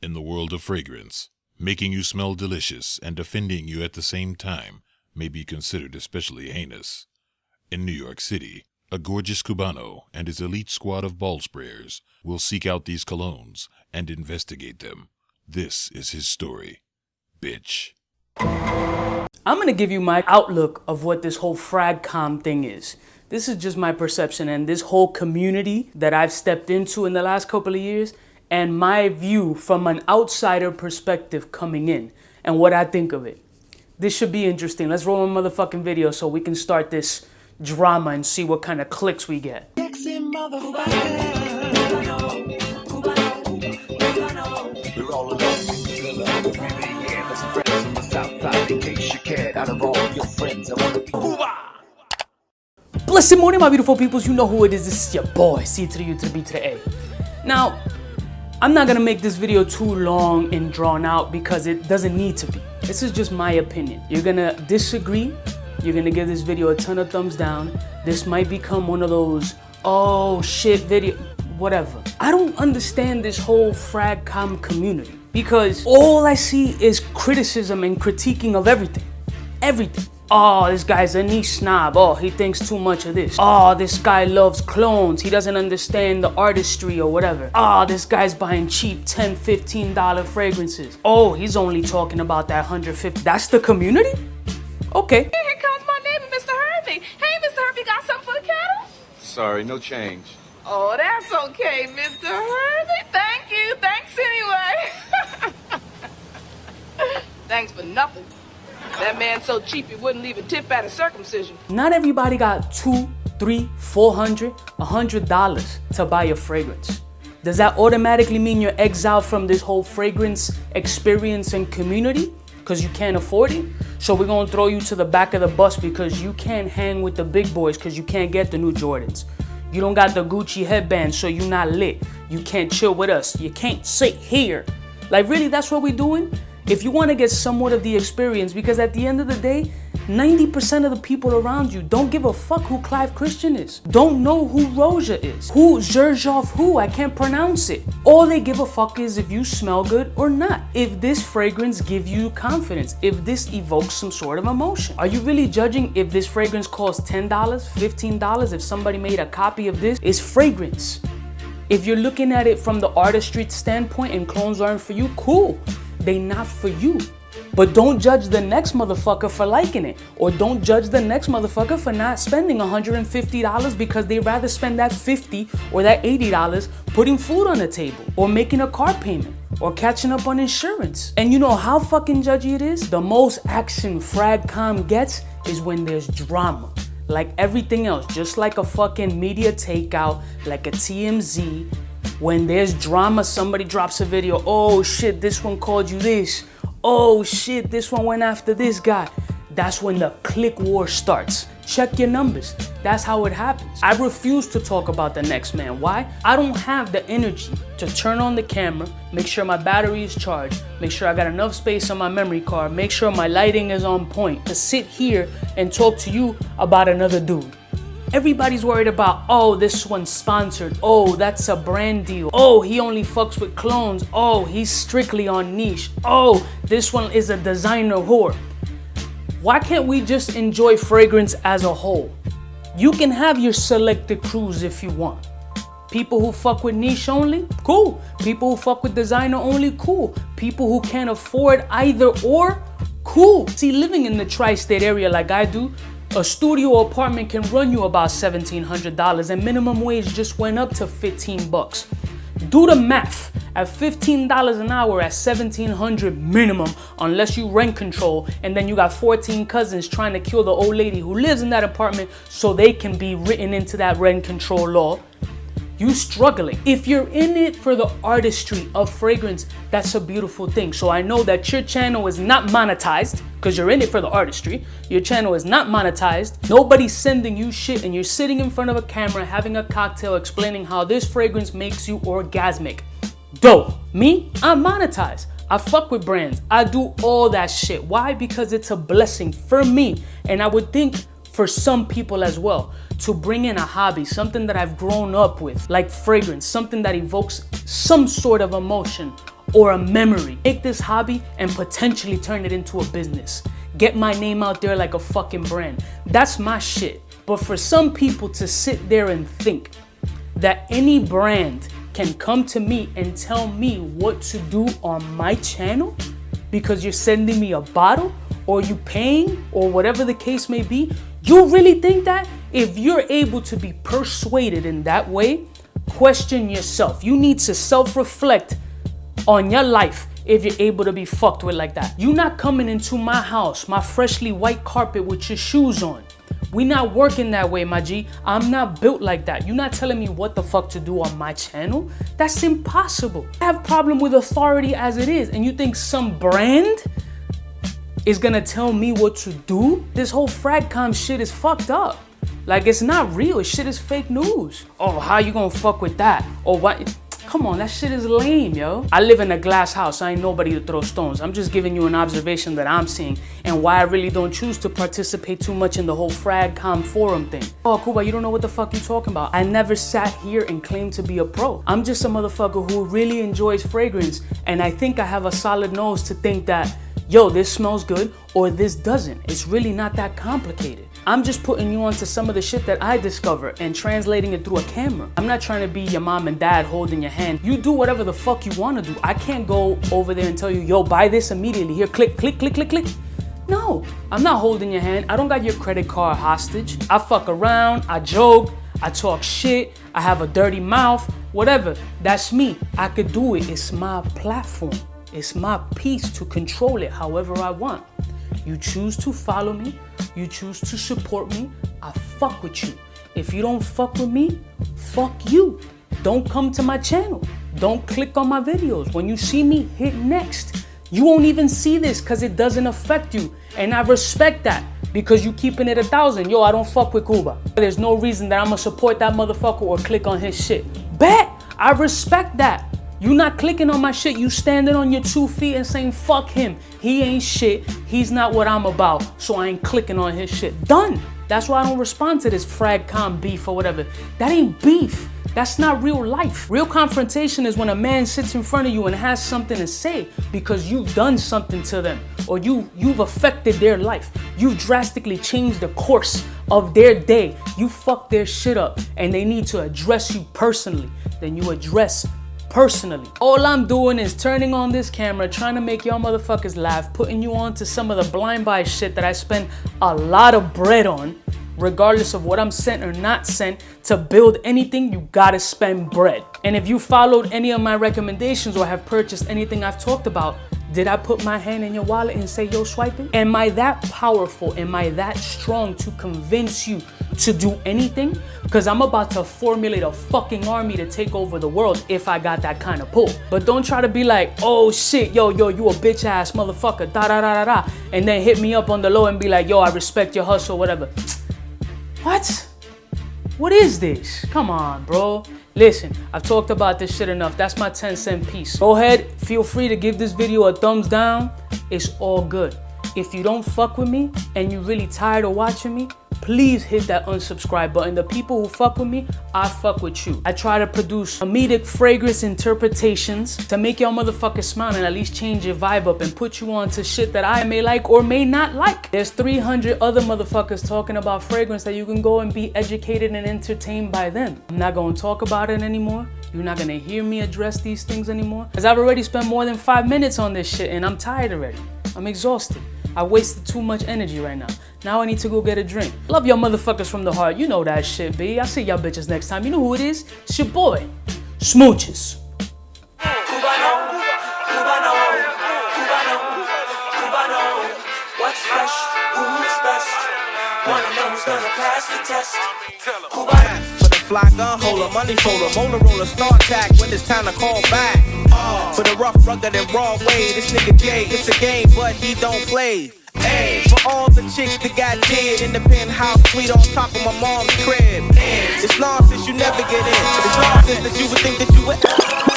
In the world of fragrance, making you smell delicious and offending you at the same time may be considered especially heinous. In New York City, a gorgeous Cubano and his elite squad of ball sprayers will seek out these colognes and investigate them. This is his story. Bitch. I'm gonna give you my outlook of what this whole Fragcomm thing is. This is just my perception and this whole community that I've stepped into in the last couple of years, and my view from an outsider perspective coming in and what I think of it. This should be interesting. Let's roll a motherfucking video so we can start this drama and see what kind of clicks we get. Blessed morning, my beautiful peoples. You know who it is. This is your boy, C to the U to the B to the A. Now, I'm not gonna make this video too long and drawn out because it doesn't need to be. This is just my opinion. You're gonna disagree. You're gonna give this video a ton of thumbs down. This might become one of those, oh shit video, whatever. I don't understand this whole Fragcomm community because all I see is criticism and critiquing of everything. Everything. Oh, this guy's a niche snob. Oh, he thinks too much of this. Oh, this guy loves clones. He doesn't understand the artistry or whatever. Oh, this guy's buying cheap $10, $15 fragrances. Oh, he's only talking about that $150. That's the community? Okay. Here comes my neighbor, Mr. Hervey. Hey, Mr. Hervey, got something for the cattle? Sorry, no change. Oh, that's okay, Mr. Hervey. Thank you. Thanks anyway. Thanks for nothing. That man's so cheap he wouldn't leave a tip at a circumcision. Not everybody got $200, $300, $400, $100 to buy a fragrance. Does that automatically mean you're exiled from this whole fragrance experience and community because you can't afford it? So we're gonna throw you to the back of the bus because you can't hang with the big boys because you can't get the new Jordans. You don't got the Gucci headband, so you're not lit. You can't chill with us. You can't sit here. Like, really, that's what we're doing? If you want to get somewhat of the experience, because at the end of the day, 90% of the people around you don't give a fuck who Clive Christian is, don't know who Roja is, who Zherzhov who, I can't pronounce it. All they give a fuck is if you smell good or not, if this fragrance gives you confidence, if this evokes some sort of emotion. Are you really judging if this fragrance costs $10, $15, if somebody made a copy of this? It's fragrance. If you're looking at it from the artistry standpoint and clones aren't for you, cool. They not for you. But don't judge the next motherfucker for liking it. Or don't judge the next motherfucker for not spending $150 because they rather spend that $50 or that $80 putting food on the table or making a car payment or catching up on insurance. And you know how fucking judgy it is? The most action Fragcomm gets is when there's drama. Like everything else, just like a fucking media takeout, like a TMZ. When there's drama, somebody drops a video. Oh shit, this one called you this. Oh shit, this one went after this guy. That's when the click war starts. Check your numbers. That's how it happens. I refuse to talk about the next man. Why? I don't have the energy to turn on the camera, make sure my battery is charged, make sure I got enough space on my memory card, make sure my lighting is on point to sit here and talk to you about another dude. Everybody's worried about, oh, this one's sponsored. Oh, that's a brand deal. Oh, he only fucks with clones. Oh, he's strictly on niche. Oh, this one is a designer whore. Why can't we just enjoy fragrance as a whole? You can have your selected crews if you want. People who fuck with niche only, cool. People who fuck with designer only, cool. People who can't afford either or, cool. See, living in the tri-state area like I do, a studio apartment can run you about $1,700 and minimum wage just went up to 15 bucks. Do the math. At $15 an hour at $1,700 minimum, unless you rent control, and then you got 14 cousins trying to kill the old lady who lives in that apartment so they can be written into that rent control law. You struggling. If you're in it for the artistry of fragrance, that's a beautiful thing. So I know that your channel is not monetized because you're in it for the artistry. Your channel is not monetized. Nobody's sending you shit and you're sitting in front of a camera having a cocktail explaining how this fragrance makes you orgasmic. Dope. Me, I'm monetized. I fuck with brands. I do all that shit. Why? Because it's a blessing for me. And I would think for some people as well, to bring in a hobby, something that I've grown up with, like fragrance, something that evokes some sort of emotion or a memory. Make this hobby and potentially turn it into a business. Get my name out there like a fucking brand. That's my shit. But for some people to sit there and think that any brand can come to me and tell me what to do on my channel because you're sending me a bottle or you paying or whatever the case may be, you really think that? If you're able to be persuaded in that way, question yourself. You need to self-reflect on your life if you're able to be fucked with like that. You're not coming into my house, my freshly white carpet with your shoes on. We not working that way, my G. I'm not built like that. You're not telling me what the fuck to do on my channel. That's impossible. I have a problem with authority as it is, and you think some brand is gonna tell me what to do? This whole Fragcomm shit is fucked up. Like, it's not real. Shit is fake news. Oh, how you gonna fuck with that? Or what? Come on, that shit is lame, yo. I live in a glass house. I ain't nobody to throw stones. I'm just giving you an observation that I'm seeing and why I really don't choose to participate too much in the whole Fragcomm forum thing. Oh, Cuba, you don't know what the fuck you talking about. I never sat here and claimed to be a pro. I'm just a motherfucker who really enjoys fragrance, and I think I have a solid nose to think that, yo, this smells good or this doesn't. It's really not that complicated. I'm just putting you onto some of the shit that I discover and translating it through a camera. I'm not trying to be your mom and dad holding your hand. You do whatever the fuck you want to do. I can't go over there and tell you, yo, buy this immediately. Here, click, click, click, click, click. No, I'm not holding your hand. I don't got your credit card hostage. I fuck around, I joke, I talk shit, I have a dirty mouth, whatever. That's me. I could do it. It's my platform. It's my piece to control it however I want. You choose to follow me, you choose to support me, I fuck with you. If you don't fuck with me, fuck you. Don't come to my channel. Don't click on my videos. When you see me, hit next. You won't even see this because it doesn't affect you. And I respect that because you keeping it 1,000. Yo, I don't fuck with Cuba. There's no reason that I'm gonna support that motherfucker or click on his shit. Bet, I respect that. You not clicking on my shit, you standing on your 2 feet and saying, fuck him. He ain't shit, he's not what I'm about, so I ain't clicking on his shit. Done. That's why I don't respond to this Fragcomm beef or whatever. That ain't beef. That's not real life. Real confrontation is when a man sits in front of you and has something to say because you've done something to them or you've affected their life. You've drastically changed the course of their day. You fucked their shit up and they need to address you personally. Then you address personally. All I'm doing is turning on this camera, trying to make y'all motherfuckers laugh, putting you on to some of the blind buy shit that I spend a lot of bread on. Regardless of what I'm sent or not sent, to build anything, you gotta spend bread. And if you followed any of my recommendations or have purchased anything I've talked about, did I put my hand in your wallet and say, yo, swipe it? Am I that powerful? Am I that strong to convince you to do anything? Because I'm about to formulate a fucking army to take over the world if I got that kind of pull. But don't try to be like, oh shit, yo, you a bitch ass motherfucker, da da da da da. And then hit me up on the low and be like, yo, I respect your hustle, whatever. What? What is this? Come on, bro. Listen, I've talked about this shit enough. That's my 10-cent piece. Go ahead, feel free to give this video a thumbs down. It's all good. If you don't fuck with me and you're really tired of watching me, please hit that unsubscribe button. The people who fuck with me, I fuck with you. I try to produce comedic fragrance interpretations to make y'all motherfuckers smile and at least change your vibe up and put you on to shit that I may like or may not like. There's 300 other motherfuckers talking about fragrance that you can go and be educated and entertained by them. I'm not gonna talk about it anymore. You're not gonna hear me address these things anymore. Because I've already spent more than 5 minutes on this shit and I'm tired already. I'm exhausted. I wasted too much energy right now. Now I need to go get a drink. Love y'all motherfuckers from the heart. You know that shit, B. I'll see y'all bitches next time. You know who it is? It's your boy, Smooches. Cubaknow, what's fresh, who's best? Wanna know who's gonna pass the test? Cubaknow. For the fly gun holder, money folder, molar roller, start tack when it's time to call back. For the rough, rugged, and raw way, this nigga Jay, it's a game, but he don't play. Ay, for all the chicks that got dead in the penthouse suite on top of my mom's crib. It's nonsense you never get in. It's nonsense that you would think that you would.